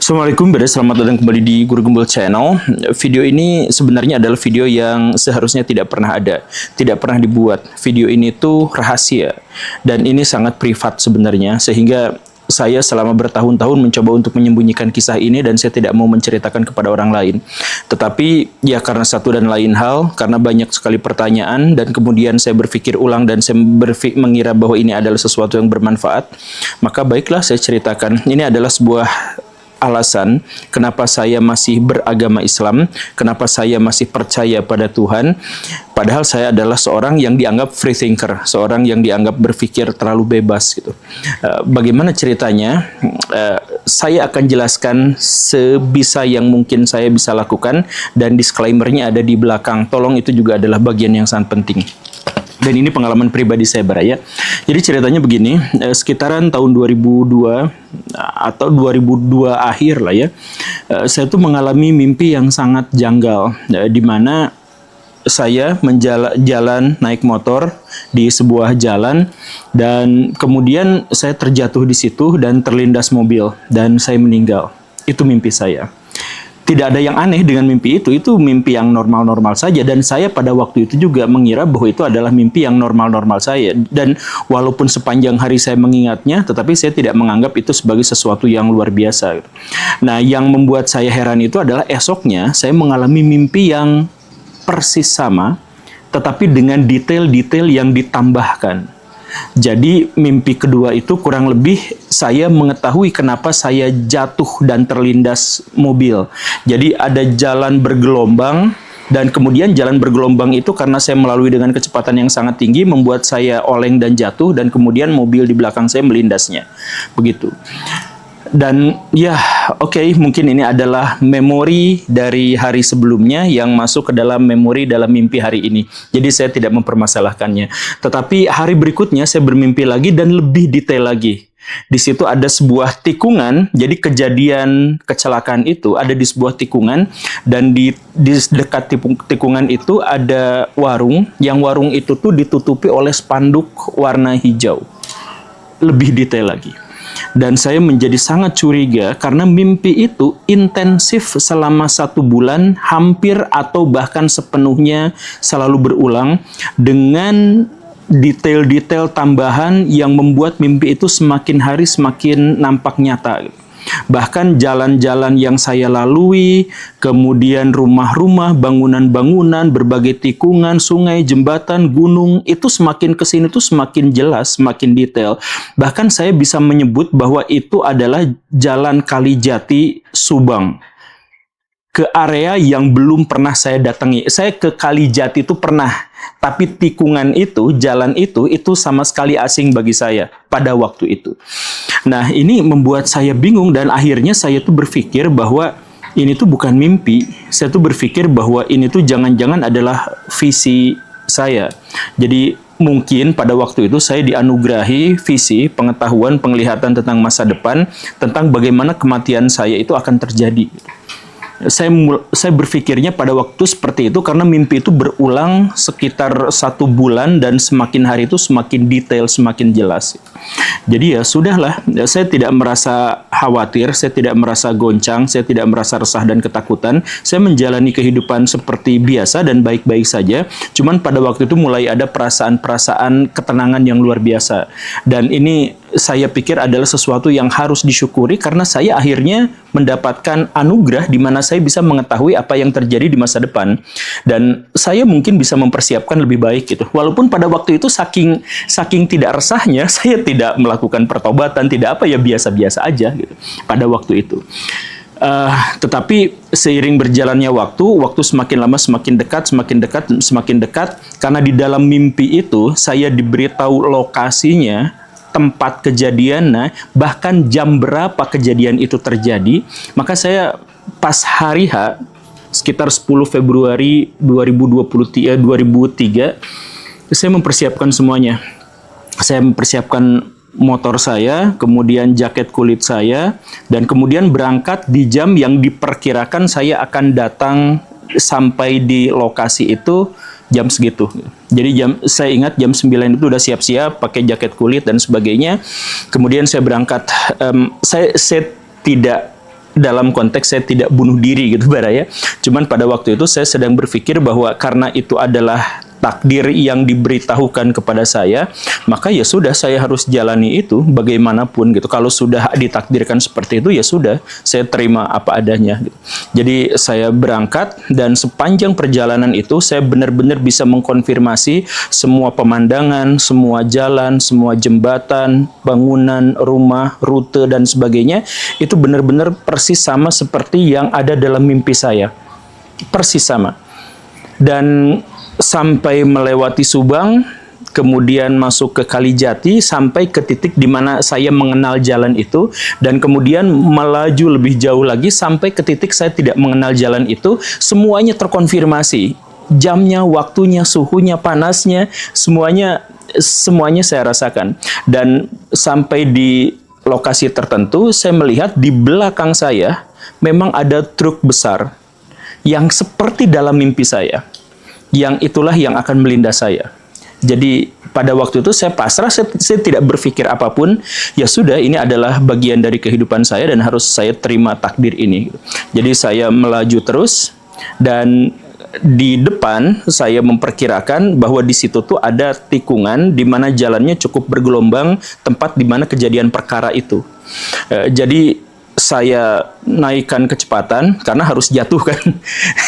Assalamualaikum, selamat datang kembali di Guru Gembul Channel. Video ini sebenarnya adalah video yang seharusnya tidak pernah ada, tidak pernah dibuat. Video ini tuh rahasia dan ini sangat privat sebenarnya, sehingga saya selama bertahun-tahun mencoba untuk menyembunyikan kisah ini dan saya tidak mau menceritakan kepada orang lain. Tetapi ya karena satu dan lain hal, karena banyak sekali pertanyaan dan kemudian saya berpikir ulang dan saya mengira bahwa ini adalah sesuatu yang bermanfaat, maka baiklah saya ceritakan. Ini adalah sebuah alasan kenapa saya masih beragama Islam, kenapa saya masih percaya pada Tuhan, padahal saya adalah seorang yang dianggap free thinker, seorang yang dianggap berpikir terlalu bebas gitu. Bagaimana ceritanya? Saya akan jelaskan sebisa yang mungkin saya bisa lakukan dan disclaimer-nya ada di belakang. Tolong, itu juga adalah bagian yang sangat penting. Dan ini pengalaman pribadi saya, Baraya. Jadi ceritanya begini, sekitaran tahun 2002 atau 2002 akhir lah ya, saya tuh mengalami mimpi yang sangat janggal, di mana saya jalan naik motor di sebuah jalan dan kemudian saya terjatuh di situ dan terlindas mobil dan saya meninggal. Itu mimpi saya. Tidak ada yang aneh dengan mimpi itu mimpi yang normal-normal saja, dan saya pada waktu itu juga mengira bahwa itu adalah mimpi yang normal-normal saya, dan walaupun sepanjang hari saya mengingatnya, tetapi saya tidak menganggap itu sebagai sesuatu yang luar biasa. Nah, yang membuat saya heran itu adalah esoknya saya mengalami mimpi yang persis sama, tetapi dengan detail-detail yang ditambahkan. Jadi mimpi kedua itu kurang lebih saya mengetahui kenapa saya jatuh dan terlindas mobil. Jadi ada jalan bergelombang dan kemudian jalan bergelombang itu karena saya melalui dengan kecepatan yang sangat tinggi membuat saya oleng dan jatuh dan kemudian mobil di belakang saya melindasnya. Begitu. Dan ya, oke, mungkin ini adalah memori dari hari sebelumnya yang masuk ke dalam memori dalam mimpi hari ini. Jadi saya tidak mempermasalahkannya. Tetapi hari berikutnya saya bermimpi lagi dan lebih detail lagi. Di situ ada sebuah tikungan, jadi kejadian kecelakaan itu ada di sebuah tikungan, dan di dekat tikungan itu ada warung, yang warung itu tuh ditutupi oleh spanduk warna hijau. Lebih detail lagi. Dan saya menjadi sangat curiga karena mimpi itu intensif selama 1 bulan, hampir atau bahkan sepenuhnya selalu berulang dengan detail-detail tambahan yang membuat mimpi itu semakin hari semakin nampak nyata. Bahkan jalan-jalan yang saya lalui, kemudian rumah-rumah, bangunan-bangunan, berbagai tikungan, sungai, jembatan, gunung, itu semakin kesini tuh semakin jelas, semakin detail. Bahkan saya bisa menyebut bahwa itu adalah Jalan Kalijati Subang. Ke area yang belum pernah saya datangi. Saya ke Kalijati itu pernah, tapi tikungan itu, jalan itu sama sekali asing bagi saya pada waktu itu. Nah, ini membuat saya bingung dan akhirnya saya tuh berpikir bahwa ini tuh bukan mimpi. Saya tuh berpikir bahwa ini tuh jangan-jangan adalah visi saya. Jadi mungkin pada waktu itu saya dianugerahi visi, pengetahuan, penglihatan tentang masa depan, tentang bagaimana kematian saya itu akan terjadi. Saya berpikirnya pada waktu seperti itu karena mimpi itu berulang sekitar 1 bulan dan semakin hari itu semakin detail, semakin jelas. Jadi ya sudahlah, saya tidak merasa khawatir, saya tidak merasa goncang, saya tidak merasa resah dan ketakutan. Saya menjalani kehidupan seperti biasa dan baik-baik saja. Cuman pada waktu itu mulai ada perasaan-perasaan ketenangan yang luar biasa. Dan ini saya pikir adalah sesuatu yang harus disyukuri karena saya akhirnya mendapatkan anugerah di mana saya bisa mengetahui apa yang terjadi di masa depan dan saya mungkin bisa mempersiapkan lebih baik gitu. Walaupun pada waktu itu saking tidak resahnya saya tidak melakukan pertobatan, tidak apa ya, biasa-biasa aja gitu pada waktu itu. Tetapi seiring berjalannya waktu semakin lama semakin dekat karena di dalam mimpi itu saya diberitahu lokasinya, tempat kejadiannya, bahkan jam berapa kejadian itu terjadi. Maka saya pas hari H, sekitar 10 Februari 2003, saya mempersiapkan semuanya. Saya mempersiapkan motor saya, kemudian jaket kulit saya, dan kemudian berangkat di jam yang diperkirakan saya akan datang sampai di lokasi itu jam segitu. Jadi saya ingat jam 9 itu udah siap-siap pakai jaket kulit dan sebagainya. Kemudian saya berangkat. Saya tidak dalam konteks saya tidak bunuh diri gitu Baraya. Cuman pada waktu itu saya sedang berpikir bahwa karena itu adalah takdir yang diberitahukan kepada saya, maka ya sudah, saya harus jalani itu bagaimanapun gitu. Kalau sudah ditakdirkan seperti itu, ya sudah, saya terima apa adanya gitu. Jadi saya berangkat, dan sepanjang perjalanan itu saya benar-benar bisa mengkonfirmasi semua pemandangan, semua jalan, semua jembatan, bangunan, rumah, rute dan sebagainya, itu benar-benar persis sama seperti yang ada dalam mimpi saya. Persis sama. Dan sampai melewati Subang, kemudian masuk ke Kalijati, sampai ke titik di mana saya mengenal jalan itu, dan kemudian melaju lebih jauh lagi sampai ke titik saya tidak mengenal jalan itu. Semuanya terkonfirmasi, jamnya, waktunya, suhunya, panasnya, semuanya saya rasakan. Dan sampai di lokasi tertentu, saya melihat di belakang saya memang ada truk besar yang seperti dalam mimpi saya, yang itulah yang akan melindas saya. Jadi pada waktu itu saya pasrah, saya tidak berpikir apapun. Ya sudah, ini adalah bagian dari kehidupan saya dan harus saya terima takdir ini. Jadi saya melaju terus, dan di depan saya memperkirakan bahwa di situ tuh ada tikungan di mana jalannya cukup bergelombang, tempat di mana kejadian perkara itu. Jadi saya naikkan kecepatan karena harus jatuh kan,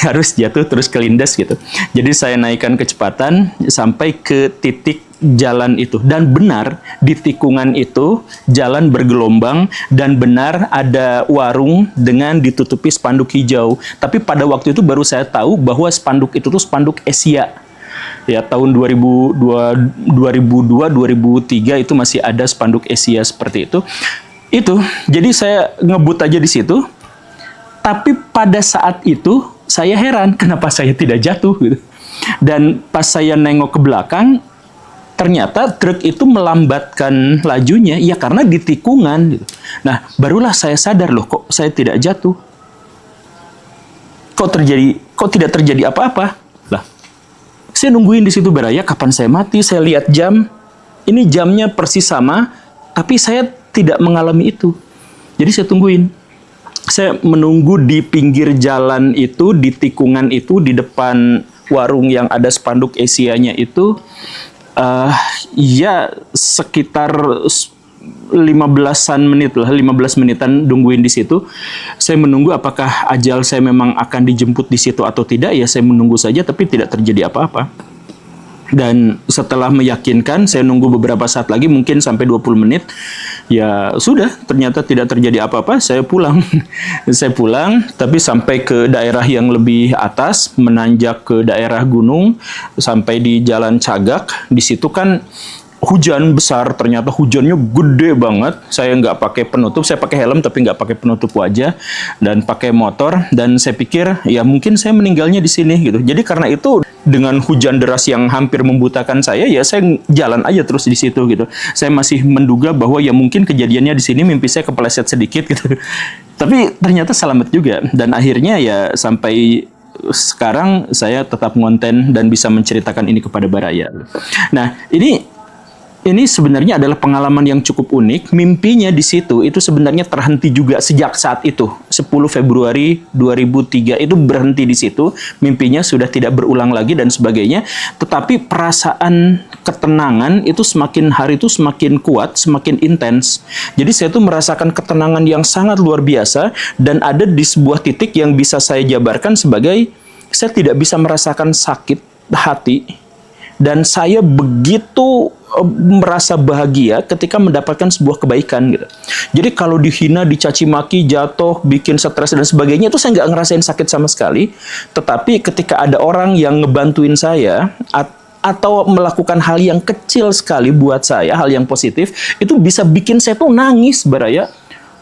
harus jatuh terus kelindas gitu. Jadi saya naikkan kecepatan sampai ke titik jalan itu, dan benar di tikungan itu jalan bergelombang, dan benar ada warung dengan ditutupi spanduk hijau. Tapi pada waktu itu baru saya tahu bahwa spanduk itu tuh spanduk Asia. Ya, tahun 2002, 2003 itu masih ada spanduk Asia seperti itu. Jadi saya ngebut aja di situ. Tapi pada saat itu saya heran kenapa saya tidak jatuh gitu. Dan pas saya nengok ke belakang, ternyata truk itu melambatkan lajunya, ya karena di tikungan gitu. Nah, barulah saya sadar, loh kok saya tidak jatuh. Kok tidak terjadi apa-apa? Lah, saya nungguin di situ Baraya, kapan saya mati? Saya lihat jam. Ini jamnya persis sama, tapi saya tidak mengalami itu. Jadi saya tungguin. Saya menunggu di pinggir jalan itu, di tikungan itu, di depan warung yang ada spanduk Asia-nya itu, ya sekitar 15-an menit lah, 15 menitan nungguin di situ. Saya menunggu apakah ajal saya memang akan dijemput di situ atau tidak. Ya saya menunggu saja, tapi tidak terjadi apa-apa. Dan setelah meyakinkan, saya nunggu beberapa saat lagi, mungkin sampai 20 menit. Ya sudah, ternyata tidak terjadi apa-apa. Saya pulang. Saya pulang, tapi sampai ke daerah yang lebih atas, menanjak ke daerah gunung, sampai di Jalan Cagak. Di situ kan hujan besar, ternyata hujannya gede banget. Saya nggak pakai penutup, saya pakai helm tapi nggak pakai penutup wajah, dan pakai motor. Dan saya pikir ya mungkin saya meninggalnya di sini gitu. Jadi karena itu, dengan hujan deras yang hampir membutakan saya, ya saya jalan aja terus di situ gitu. Saya masih menduga bahwa ya mungkin kejadiannya di sini, mimpi saya kepeleset sedikit gitu. Tapi ternyata selamat juga, dan akhirnya ya sampai sekarang saya tetap ngonten dan bisa menceritakan ini kepada Baraya. Nah, ini sebenarnya adalah pengalaman yang cukup unik. Mimpinya di situ itu sebenarnya terhenti juga sejak saat itu. 10 Februari 2003 itu berhenti di situ. Mimpinya sudah tidak berulang lagi dan sebagainya. Tetapi perasaan ketenangan itu semakin hari itu semakin kuat, semakin intens. Jadi saya tuh merasakan ketenangan yang sangat luar biasa, dan ada di sebuah titik yang bisa saya jabarkan sebagai saya tidak bisa merasakan sakit hati. Dan saya begitu merasa bahagia ketika mendapatkan sebuah kebaikan gitu. Jadi kalau dihina, dicaci maki, jatuh, bikin stres dan sebagainya, itu saya nggak ngerasain sakit sama sekali. Tetapi ketika ada orang yang ngebantuin saya atau melakukan hal yang kecil sekali buat saya, hal yang positif, itu bisa bikin saya tuh nangis Baraya.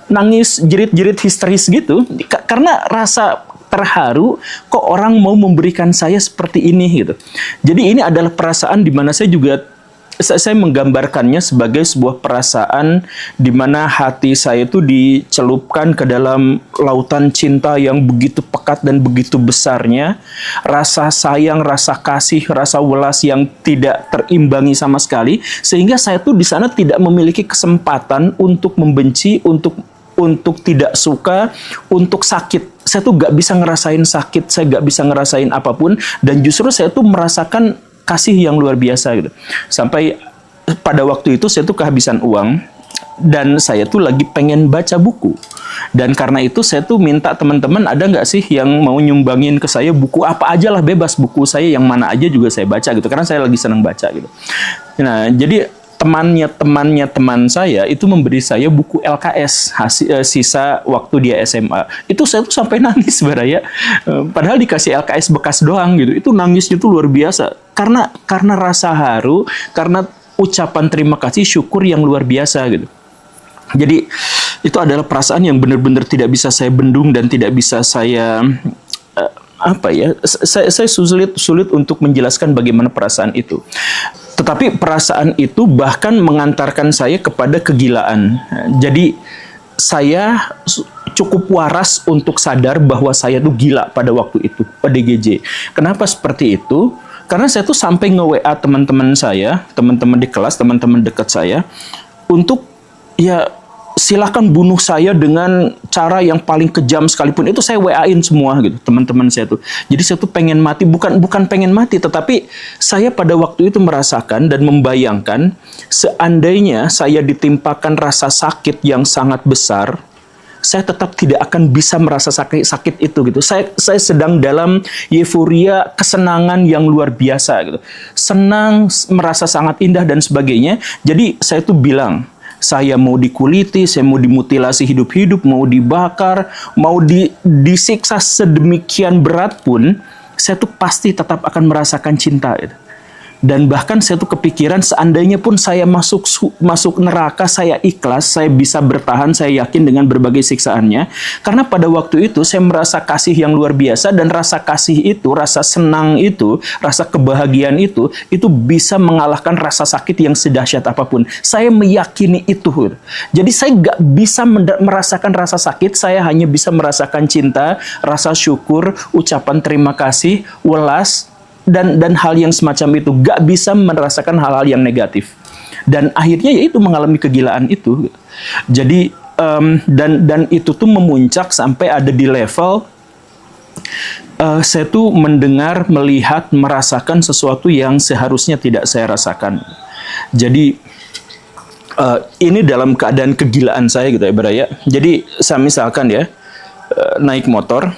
Nangis jerit-jerit histeris gitu. Karena rasa terharu, kok orang mau memberikan saya seperti ini gitu. Jadi ini adalah perasaan di mana saya menggambarkannya sebagai sebuah perasaan di mana hati saya itu dicelupkan ke dalam lautan cinta yang begitu pekat dan begitu besarnya. Rasa sayang, rasa kasih, rasa welas yang tidak terimbangi sama sekali, sehingga saya tuh di sana tidak memiliki kesempatan untuk membenci, untuk untuk tidak suka, untuk sakit. Saya tuh gak bisa ngerasain sakit, saya gak bisa ngerasain apapun, dan justru saya tuh merasakan kasih yang luar biasa gitu. Sampai pada waktu itu saya tuh kehabisan uang, dan saya tuh lagi pengen baca buku. Dan karena itu saya tuh minta teman-teman, ada nggak sih yang mau nyumbangin ke saya buku apa aja lah, bebas, buku saya yang mana aja juga saya baca gitu, karena saya lagi senang baca gitu. Nah, jadi teman saya itu memberi saya buku LKS sisa waktu dia SMA. Itu saya tuh sampai nangis sebenarnya. Padahal dikasih LKS bekas doang gitu. Itu nangisnya tuh luar biasa. Karena rasa haru, karena ucapan terima kasih, syukur yang luar biasa gitu. Jadi itu adalah perasaan yang benar-benar tidak bisa saya bendung dan tidak bisa saya saya sulit untuk menjelaskan bagaimana perasaan itu. Tetapi perasaan itu bahkan mengantarkan saya kepada kegilaan. Jadi saya cukup waras untuk sadar bahwa saya tuh gila pada waktu itu, ODGJ. Kenapa seperti itu? Karena saya tuh sampai nge-WA teman-teman saya, teman-teman di kelas, teman-teman dekat saya, untuk ya silakan bunuh saya dengan cara yang paling kejam sekalipun. Itu saya WA-in semua gitu, teman-teman saya tuh. Jadi saya tuh pengen mati, bukan pengen mati, tetapi saya pada waktu itu merasakan dan membayangkan seandainya saya ditimpakan rasa sakit yang sangat besar, saya tetap tidak akan bisa merasa sakit itu gitu. Saya sedang dalam euforia kesenangan yang luar biasa gitu. Senang, merasa sangat indah dan sebagainya. Jadi saya tuh bilang, saya mau dikuliti, saya mau dimutilasi hidup-hidup, mau dibakar, mau disiksa sedemikian berat pun, saya tuh pasti tetap akan merasakan cinta gitu. Dan bahkan saya tuh kepikiran seandainya pun saya masuk neraka, saya ikhlas, saya bisa bertahan, saya yakin dengan berbagai siksaannya. Karena pada waktu itu saya merasa kasih yang luar biasa, dan rasa kasih itu, rasa senang itu, rasa kebahagiaan itu bisa mengalahkan rasa sakit yang sedahsyat apapun. Saya meyakini itu. Jadi saya gak bisa merasakan rasa sakit, saya hanya bisa merasakan cinta, rasa syukur, ucapan terima kasih, welas, dan hal yang semacam itu. Gak bisa merasakan hal-hal yang negatif, dan akhirnya yaitu mengalami kegilaan itu. Jadi dan itu tuh memuncak sampai ada di level saya tuh mendengar, melihat, merasakan sesuatu yang seharusnya tidak saya rasakan. Jadi ini dalam keadaan kegilaan saya gitu ya, Baraya. Jadi saya misalkan ya naik motor,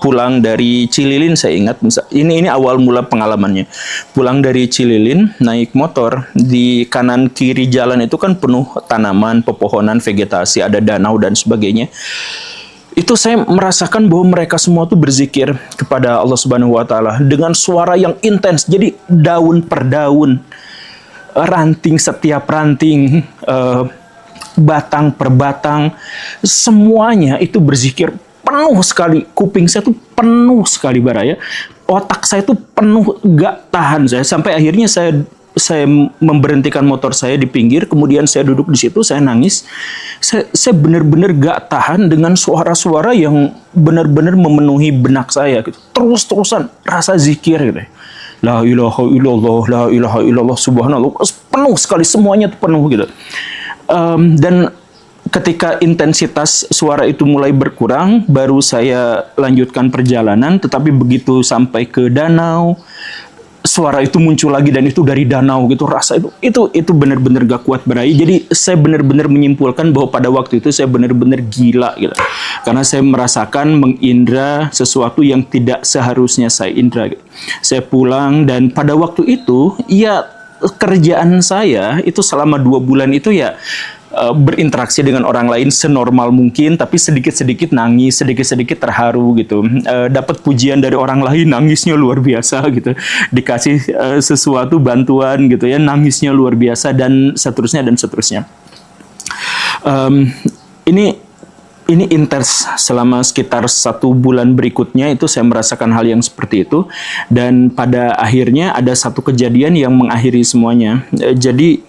pulang dari Cililin, saya ingat ini awal mula pengalamannya. Pulang dari Cililin naik motor, di kanan kiri jalan itu kan penuh tanaman, pepohonan, vegetasi, ada danau dan sebagainya. Itu saya merasakan bahwa mereka semua tuh berzikir kepada Allah Subhanahu wa taala dengan suara yang intens. Jadi daun per daun, ranting setiap ranting, batang per batang, semuanya itu berzikir. Penuh sekali, kuping saya tuh penuh sekali, Baraya. Otak saya tuh penuh, gak tahan saya. Sampai akhirnya saya memberhentikan motor saya di pinggir, kemudian saya duduk di situ, saya nangis. Saya benar-benar gak tahan dengan suara-suara yang benar-benar memenuhi benak saya gitu. Terus-terusan rasa zikir gitu. La ilaha illallah, la ilaha illallah, subhanallah. Penuh sekali, semuanya tuh penuh gitu. Dan ketika intensitas suara itu mulai berkurang, baru saya lanjutkan perjalanan. Tetapi begitu sampai ke danau, suara itu muncul lagi, dan itu dari danau gitu. Rasa itu benar-benar gak kuat berai. Jadi saya benar-benar menyimpulkan bahwa pada waktu itu saya benar-benar gila gitu. Karena saya merasakan mengindra sesuatu yang tidak seharusnya saya indra gitu. Saya pulang, dan pada waktu itu ya kerjaan saya itu selama 2 bulan itu ya berinteraksi dengan orang lain senormal mungkin, tapi sedikit-sedikit nangis, sedikit-sedikit terharu gitu. Dapat pujian dari orang lain, nangisnya luar biasa gitu. Dikasih sesuatu bantuan gitu ya, nangisnya luar biasa, dan seterusnya dan seterusnya. Ini intens selama sekitar 1 bulan berikutnya, itu saya merasakan hal yang seperti itu. Dan pada akhirnya ada satu kejadian yang mengakhiri semuanya. Jadi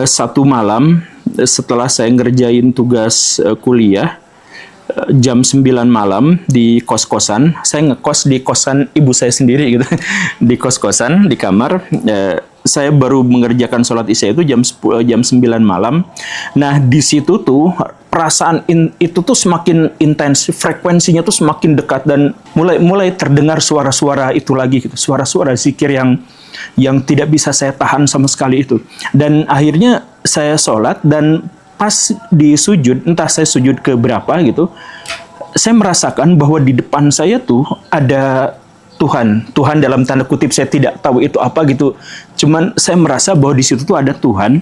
satu malam setelah saya ngerjain tugas kuliah, jam 9 malam di kos-kosan, saya ngekos di kosan ibu saya sendiri gitu, di kos-kosan, di kamar. saya baru mengerjakan sholat isya itu jam 9 malam. Nah, di situ tuh perasaan itu tuh semakin intens, frekuensinya tuh semakin dekat, dan mulai terdengar suara-suara itu lagi gitu. Suara-suara zikir yang tidak bisa saya tahan sama sekali itu. Dan akhirnya saya sholat, dan pas di sujud, entah saya sujud ke berapa gitu, saya merasakan bahwa di depan saya tuh ada Tuhan dalam tanda kutip, saya tidak tahu itu apa gitu. Cuman saya merasa bahwa di situ tuh ada Tuhan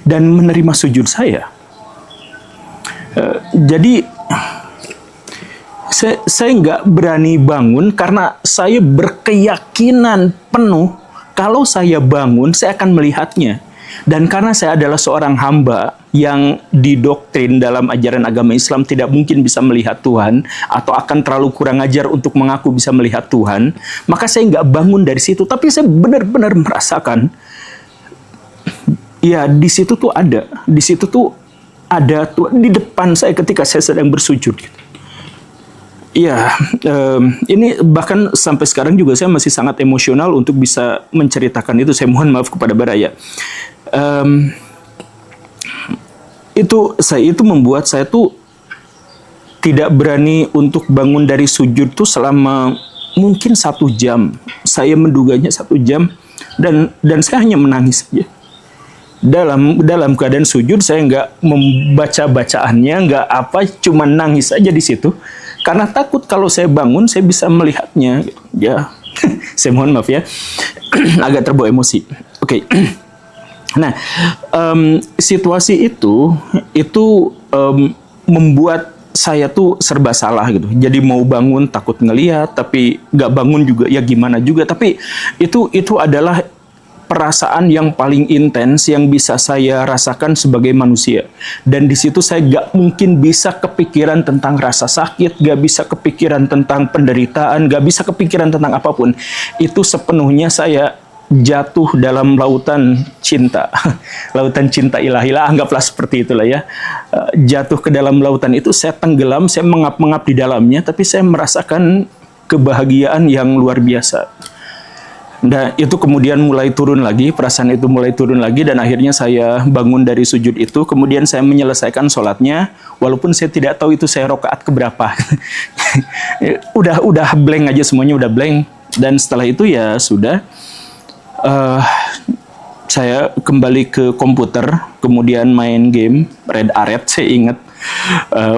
dan menerima sujud saya. Jadi saya nggak berani bangun karena saya berkeyakinan penuh kalau saya bangun saya akan melihatnya. Dan karena saya adalah seorang hamba yang didoktrin dalam ajaran agama Islam tidak mungkin bisa melihat Tuhan, atau akan terlalu kurang ajar untuk mengaku bisa melihat Tuhan, maka saya nggak bangun dari situ. Tapi saya benar-benar merasakan, ya di situ tuh ada Tuhan di depan saya ketika saya sedang bersujud. Ya, ini bahkan sampai sekarang juga saya masih sangat emosional untuk bisa menceritakan itu. Saya mohon maaf kepada Baraya. Itu membuat saya tuh tidak berani untuk bangun dari sujud tuh selama mungkin 1 jam. Saya menduganya 1 jam, dan saya hanya menangis saja. Dalam keadaan sujud saya nggak membaca bacaannya, nggak apa, cuma nangis aja di situ karena takut kalau saya bangun saya bisa melihatnya. Ya, saya mohon maaf ya, agak terbawa emosi. Oke. Nah, situasi itu membuat saya tuh serba salah gitu. Jadi mau bangun takut ngelihat, tapi nggak bangun juga ya gimana juga. Tapi itu adalah perasaan yang paling intens yang bisa saya rasakan sebagai manusia. Dan di situ saya gak mungkin bisa kepikiran tentang rasa sakit, gak bisa kepikiran tentang penderitaan, gak bisa kepikiran tentang apapun. Itu sepenuhnya saya jatuh dalam lautan cinta. Lautan cinta ilahi lah, anggaplah seperti itulah ya. Jatuh ke dalam lautan itu, saya tenggelam, saya mengap-mengap di dalamnya, tapi saya merasakan kebahagiaan yang luar biasa. Nah, itu kemudian mulai turun lagi, perasaan itu mulai turun lagi, dan akhirnya saya bangun dari sujud itu. Kemudian saya menyelesaikan sholatnya, walaupun saya tidak tahu itu saya rakaat keberapa. udah blank aja, semuanya udah blank. Dan setelah itu ya sudah, saya kembali ke komputer, kemudian main game Red Alert, saya ingat,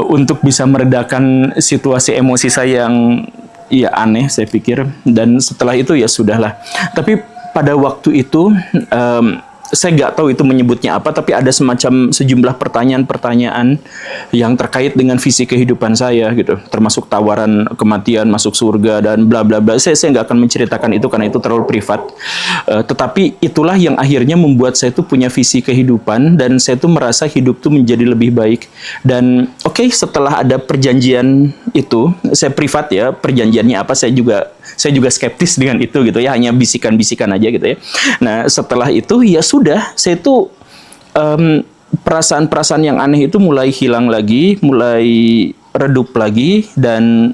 untuk bisa meredakan situasi emosi saya yang ya aneh, saya pikir. Dan setelah itu ya sudahlah. Tapi pada waktu itu saya nggak tahu itu menyebutnya apa, tapi ada semacam sejumlah pertanyaan-pertanyaan yang terkait dengan visi kehidupan saya gitu, termasuk tawaran kematian, masuk surga, dan bla bla bla. Saya nggak akan menceritakan itu karena itu terlalu privat. Tetapi itulah yang akhirnya membuat saya tuh punya visi kehidupan, dan saya tuh merasa hidup tuh menjadi lebih baik. Dan oke, setelah ada perjanjian itu, saya privat ya, perjanjiannya apa saya juga skeptis dengan itu gitu ya, hanya bisikan-bisikan aja gitu ya. Nah, setelah itu ya sudah, saya tuh perasaan-perasaan yang aneh itu mulai hilang lagi, mulai redup lagi, dan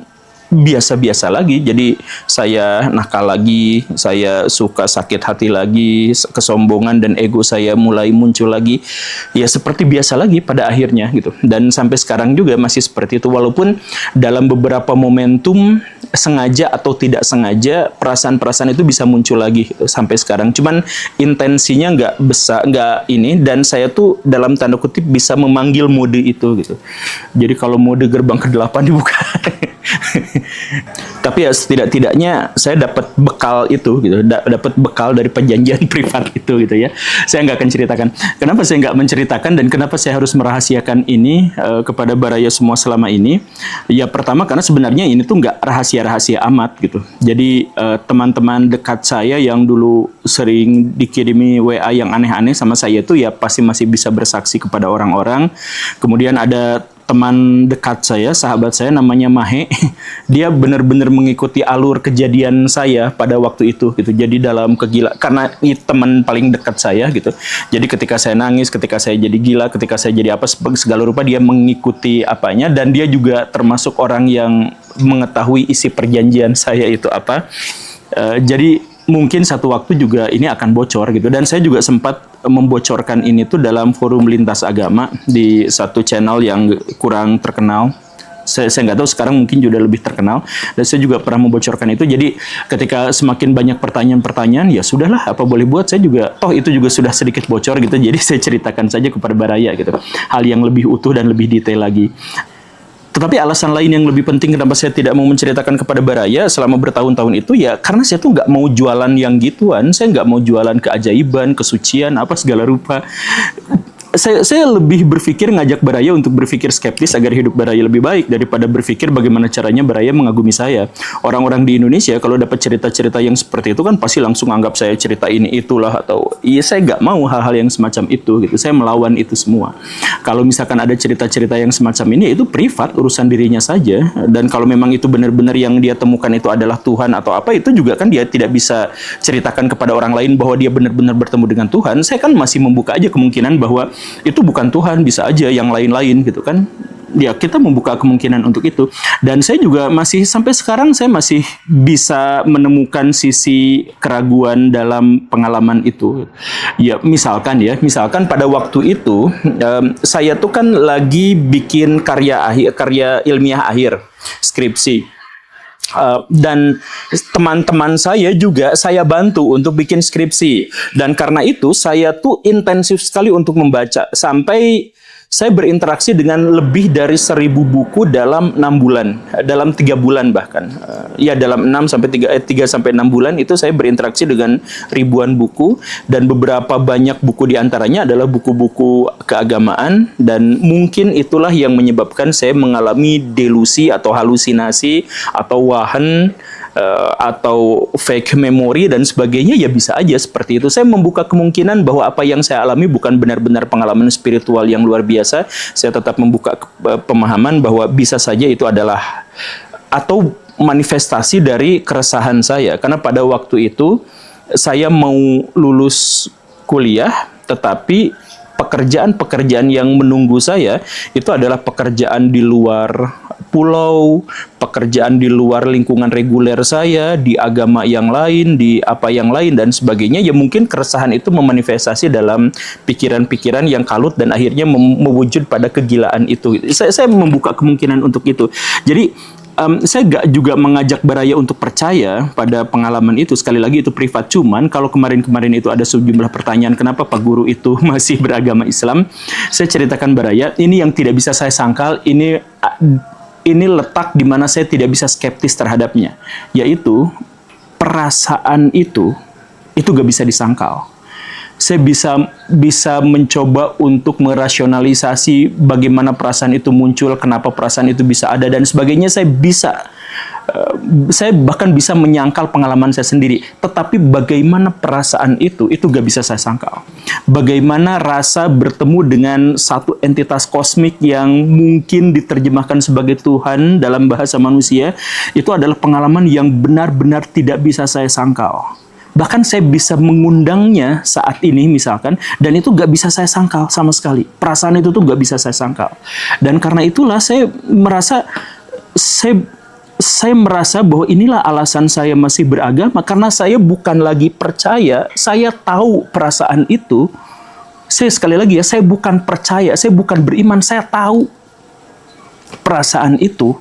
biasa-biasa lagi. Jadi saya nakal lagi, saya suka sakit hati lagi, kesombongan dan ego saya mulai muncul lagi. Ya seperti biasa lagi pada akhirnya gitu. Dan sampai sekarang juga masih seperti itu, walaupun dalam beberapa momentum sengaja atau tidak sengaja perasaan-perasaan itu bisa muncul lagi gitu, sampai sekarang. Cuman intensinya nggak besar, nggak ini, dan saya tuh dalam tanda kutip bisa memanggil mode itu gitu. Jadi kalau mode gerbang ke-8 dibuka. Tapi ya setidak-tidaknya saya dapat bekal itu gitu, dapat bekal dari perjanjian privat itu gitu ya. Saya nggak akan ceritakan. Kenapa saya nggak menceritakan dan kenapa saya harus merahasiakan ini kepada Baraya semua selama ini? Ya pertama karena sebenarnya ini tuh nggak rahasia-rahasia amat gitu. Jadi teman-teman dekat saya yang dulu sering dikirimi WA yang aneh-aneh sama saya tuh ya pasti masih bisa bersaksi kepada orang-orang. Kemudian ada teman dekat saya, sahabat saya namanya Mahe, dia benar-benar mengikuti alur kejadian saya pada waktu itu gitu. Jadi dalam kegilaan, karena ini teman paling dekat saya gitu. Jadi ketika saya nangis, ketika saya jadi gila, ketika saya jadi apa segala rupa dia mengikuti apanya, dan dia juga termasuk orang yang mengetahui isi perjanjian saya itu apa. Jadi mungkin satu waktu juga ini akan bocor gitu. Dan saya juga sempat membocorkan ini tuh dalam forum lintas agama di satu channel yang kurang terkenal. Saya nggak tahu, sekarang mungkin sudah lebih terkenal, dan saya juga pernah membocorkan itu. Jadi ketika semakin banyak pertanyaan-pertanyaan, ya sudahlah, apa boleh buat, saya juga toh itu juga sudah sedikit bocor gitu, jadi saya ceritakan saja kepada Baraya gitu, hal yang lebih utuh dan lebih detail lagi. Tetapi alasan lain yang lebih penting kenapa saya tidak mau menceritakan kepada Baraya selama bertahun-tahun itu, ya karena saya tuh nggak mau jualan yang gituan. Saya nggak mau jualan keajaiban, kesucian, apa segala rupa. Saya lebih berpikir ngajak Baraya untuk berpikir skeptis agar hidup Baraya lebih baik daripada berpikir bagaimana caranya Baraya mengagumi saya. Orang-orang di Indonesia kalau dapat cerita-cerita yang seperti itu kan pasti langsung anggap saya cerita ini itulah, atau iya, saya nggak mau hal-hal yang semacam itu gitu. Saya melawan itu semua. Kalau misalkan ada cerita-cerita yang semacam ini, itu privat, urusan dirinya saja. Dan kalau memang itu benar-benar yang dia temukan itu adalah Tuhan atau apa, itu juga kan dia tidak bisa ceritakan kepada orang lain bahwa dia benar-benar bertemu dengan Tuhan. Saya kan masih membuka aja kemungkinan bahwa itu bukan Tuhan, bisa aja yang lain-lain gitu kan. Ya, kita membuka kemungkinan untuk itu. Dan saya juga masih, sampai sekarang saya masih bisa menemukan sisi keraguan dalam pengalaman itu. Ya, misalkan pada waktu itu saya tuh kan lagi bikin karya ilmiah akhir, skripsi. Dan teman-teman saya juga saya bantu untuk bikin skripsi, dan karena itu saya tuh intensif sekali untuk membaca, sampai saya berinteraksi dengan lebih dari 1000 buku dalam 6 bulan, dalam 3 bulan bahkan. Ya, dalam 3 sampai 6 bulan itu saya berinteraksi dengan ribuan buku, dan beberapa banyak buku diantaranya adalah buku-buku keagamaan, dan mungkin itulah yang menyebabkan saya mengalami delusi atau halusinasi atau wahan, atau fake memory dan sebagainya. Ya bisa aja seperti itu. Saya membuka kemungkinan bahwa apa yang saya alami bukan benar-benar pengalaman spiritual yang luar biasa. Saya tetap membuka pemahaman bahwa bisa saja itu adalah atau manifestasi dari keresahan saya. Karena pada waktu itu saya mau lulus kuliah, tetapi pekerjaan-pekerjaan yang menunggu saya itu adalah pekerjaan di luar pulau, pekerjaan di luar lingkungan reguler saya, di agama yang lain, di apa yang lain dan sebagainya. Ya mungkin keresahan itu memanifestasi dalam pikiran-pikiran yang kalut dan akhirnya mewujud pada kegilaan itu. Saya membuka kemungkinan untuk itu. Jadi saya gak juga mengajak Baraya untuk percaya pada pengalaman itu. Sekali lagi itu privat. Cuman kalau kemarin-kemarin itu ada sejumlah pertanyaan kenapa Pak Guru itu masih beragama Islam, saya ceritakan Baraya, ini yang tidak bisa saya sangkal, ini letak di mana saya tidak bisa skeptis terhadapnya, yaitu perasaan itu gak bisa disangkal. Saya bisa mencoba untuk merasionalisasi bagaimana perasaan itu muncul, kenapa perasaan itu bisa ada dan sebagainya. Saya bahkan bisa menyangkal pengalaman saya sendiri. Tetapi bagaimana perasaan itu gak bisa saya sangkal. Bagaimana rasa bertemu dengan satu entitas kosmik yang mungkin diterjemahkan sebagai Tuhan dalam bahasa manusia, itu adalah pengalaman yang benar-benar tidak bisa saya sangkal. Bahkan saya bisa mengundangnya saat ini misalkan, dan itu gak bisa saya sangkal sama sekali. Perasaan itu tuh gak bisa saya sangkal. Dan karena itulah saya merasa bahwa inilah alasan saya masih beragama, karena saya bukan lagi percaya, saya tahu perasaan itu. Saya sekali lagi saya bukan percaya, saya bukan beriman, saya tahu perasaan itu.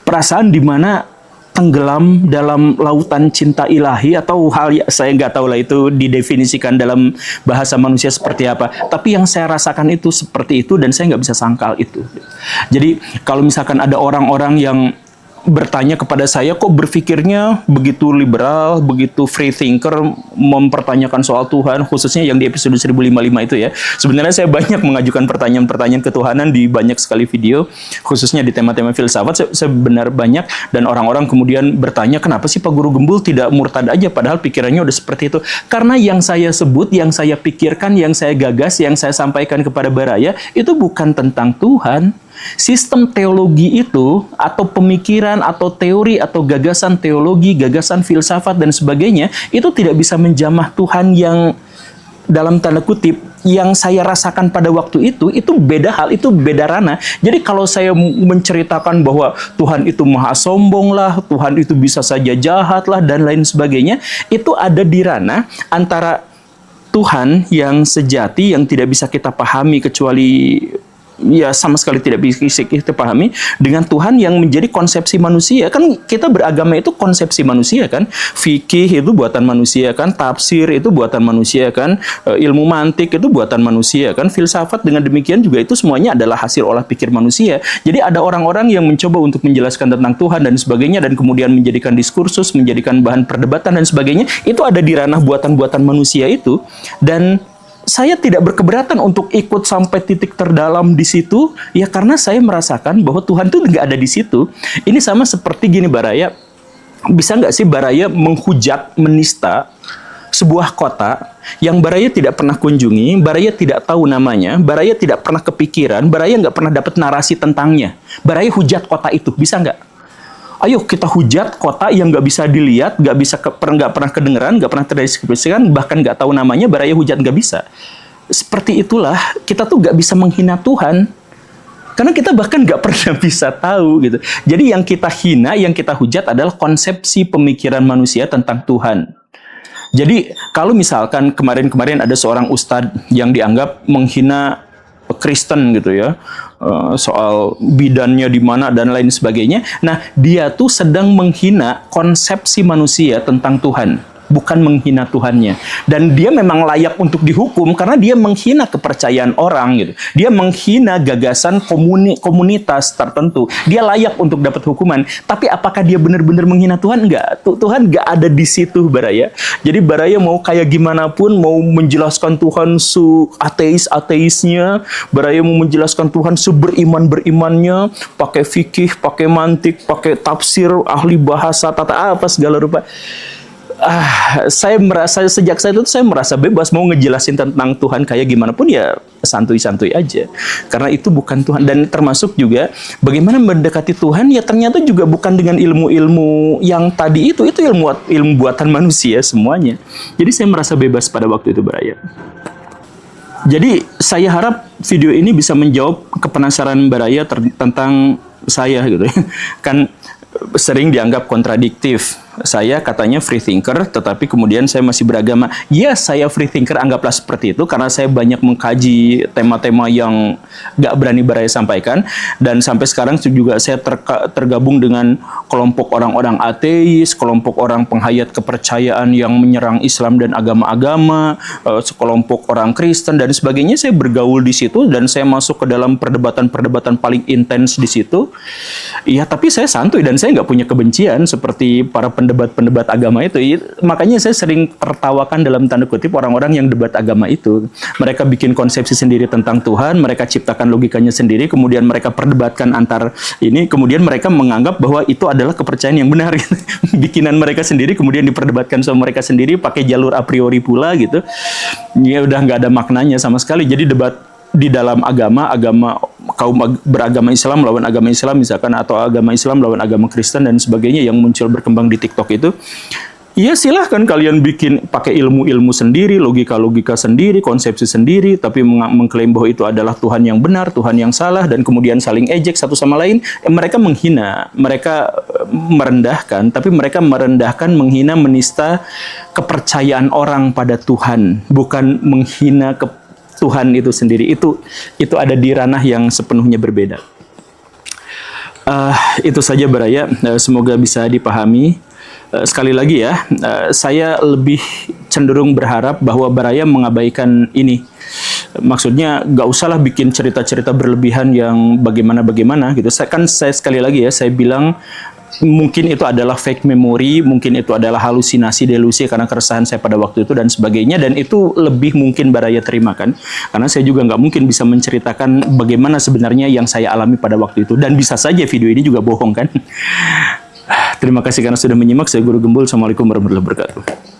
Perasaan di mana tenggelam dalam lautan cinta ilahi, atau saya nggak tahu lah itu didefinisikan dalam bahasa manusia seperti apa. Tapi yang saya rasakan itu seperti itu, dan saya nggak bisa sangkal itu. Jadi kalau misalkan ada orang-orang yang bertanya kepada saya, kok berpikirnya begitu liberal, begitu free thinker, mempertanyakan soal Tuhan, khususnya yang di episode 1055 itu ya. Sebenarnya saya banyak mengajukan pertanyaan-pertanyaan ketuhanan di banyak sekali video, khususnya di tema-tema filsafat, saya benar banyak, dan orang-orang kemudian bertanya, kenapa sih Pak Guru Gembul tidak murtad aja, padahal pikirannya udah seperti itu. Karena yang saya sebut, yang saya pikirkan, yang saya gagas, yang saya sampaikan kepada Baraya, itu bukan tentang Tuhan. Sistem teologi itu, atau pemikiran, atau teori, atau gagasan teologi, gagasan filsafat, dan sebagainya, itu tidak bisa menjamah Tuhan yang dalam tanda kutip yang saya rasakan pada waktu itu beda hal, itu beda ranah. Jadi kalau saya menceritakan bahwa Tuhan itu maha sombong lah, Tuhan itu bisa saja jahat lah, dan lain sebagainya, itu ada di ranah antara Tuhan yang sejati, yang tidak bisa kita pahami kecuali ya sama sekali tidak bisa kita pahami, dengan Tuhan yang menjadi konsepsi manusia. Kan kita beragama itu konsepsi manusia kan, fikih itu buatan manusia kan, tafsir itu buatan manusia kan, ilmu mantik itu buatan manusia kan, filsafat dengan demikian juga itu semuanya adalah hasil olah pikir manusia. Jadi ada orang-orang yang mencoba untuk menjelaskan tentang Tuhan dan sebagainya, dan kemudian menjadikan diskursus, menjadikan bahan perdebatan dan sebagainya, itu ada di ranah buatan-buatan manusia itu. Dan saya tidak berkeberatan untuk ikut sampai titik terdalam di situ, ya karena saya merasakan bahwa Tuhan itu nggak ada di situ. Ini sama seperti gini, Baraya, bisa nggak sih Baraya menghujat, menista sebuah kota yang Baraya tidak pernah kunjungi, Baraya tidak tahu namanya, Baraya tidak pernah kepikiran, Baraya nggak pernah dapat narasi tentangnya. Baraya hujat kota itu, bisa nggak? Ayo kita hujat kota yang nggak bisa dilihat, nggak pernah kedengeran, nggak pernah terdeskripsikan, bahkan nggak tahu namanya, Baraya hujat nggak bisa. Seperti itulah, kita tuh nggak bisa menghina Tuhan. Karena kita bahkan nggak pernah bisa tahu gitu. Jadi yang kita hina, yang kita hujat adalah konsepsi pemikiran manusia tentang Tuhan. Jadi kalau misalkan kemarin-kemarin ada seorang ustadz yang dianggap menghina Kristen gitu ya, soal bidannya di mana dan lain sebagainya. Nah, dia tuh sedang menghina konsepsi manusia tentang Tuhan, bukan menghina Tuhannya. Dan dia memang layak untuk dihukum karena dia menghina kepercayaan orang gitu. Dia menghina gagasan komunitas tertentu. Dia layak untuk dapat hukuman. Tapi apakah dia benar-benar menghina Tuhan? Enggak. Tuhan enggak ada di situ, Baraya. Jadi Baraya mau kayak gimana pun, mau menjelaskan Tuhan ateis-ateisnya, Baraya mau menjelaskan Tuhan seberiman-berimannya, pakai fikih, pakai mantik, pakai tafsir, ahli bahasa, tata apa segala rupa. Saya merasa sejak saat itu saya merasa bebas mau ngejelasin tentang Tuhan kayak gimana pun ya santuy-santuy aja, karena itu bukan Tuhan. Dan termasuk juga bagaimana mendekati Tuhan ya ternyata juga bukan dengan ilmu-ilmu yang tadi itu ilmu buatan manusia semuanya. Jadi saya merasa bebas pada waktu itu, Baraya. Jadi saya harap video ini bisa menjawab kepenasaran Baraya tentang saya gitu ya. Kan sering dianggap kontradiktif. Saya katanya free thinker, tetapi kemudian saya masih beragama. Ya, saya free thinker, anggaplah seperti itu, karena saya banyak mengkaji tema-tema yang gak berani Baraya sampaikan. Dan sampai sekarang juga saya tergabung dengan kelompok orang-orang ateis, kelompok orang penghayat kepercayaan yang menyerang Islam dan agama-agama, sekelompok orang Kristen dan sebagainya. Saya bergaul di situ dan saya masuk ke dalam perdebatan-perdebatan paling intens di situ. Ya, tapi saya santuy dan saya nggak punya kebencian seperti para pendebat-pendebat agama itu. Makanya saya sering tertawakan dalam tanda kutip orang-orang yang debat agama itu. Mereka bikin konsepsi sendiri tentang Tuhan, mereka ciptakan logikanya sendiri, kemudian mereka perdebatkan antar ini, kemudian mereka menganggap bahwa itu adalah kepercayaan yang benar gitu. Bikinan mereka sendiri kemudian diperdebatkan sama mereka sendiri pakai jalur a priori pula gitu. Ya udah nggak ada maknanya sama sekali. Jadi debat di dalam agama kaum beragama Islam melawan agama Islam misalkan, atau agama Islam melawan agama Kristen dan sebagainya yang muncul berkembang di TikTok itu, ya silahkan kalian bikin pakai ilmu-ilmu sendiri, logika-logika sendiri, konsepsi sendiri, tapi mengklaim bahwa itu adalah Tuhan yang benar, Tuhan yang salah, dan kemudian saling ejek satu sama lain. Mereka menghina, mereka merendahkan, tapi mereka merendahkan, menghina, menista kepercayaan orang pada Tuhan, bukan menghina Tuhan itu sendiri. Itu ada di ranah yang sepenuhnya berbeda. Itu saja, Baraya. Semoga bisa dipahami. Sekali lagi ya, saya lebih cenderung berharap bahwa Baraya mengabaikan ini. Maksudnya nggak usahlah bikin cerita-cerita berlebihan yang bagaimana-bagaimana gitu. Saya sekali lagi ya, saya bilang mungkin itu adalah fake memory, mungkin itu adalah halusinasi, delusi karena keresahan saya pada waktu itu dan sebagainya, dan itu lebih mungkin Baraya terima kan, karena saya juga nggak mungkin bisa menceritakan bagaimana sebenarnya yang saya alami pada waktu itu, dan bisa saja video ini juga bohong kan. Terima kasih karena sudah menyimak. Saya Guru Gembul. Assalamualaikum warahmatullahi wabarakatuh.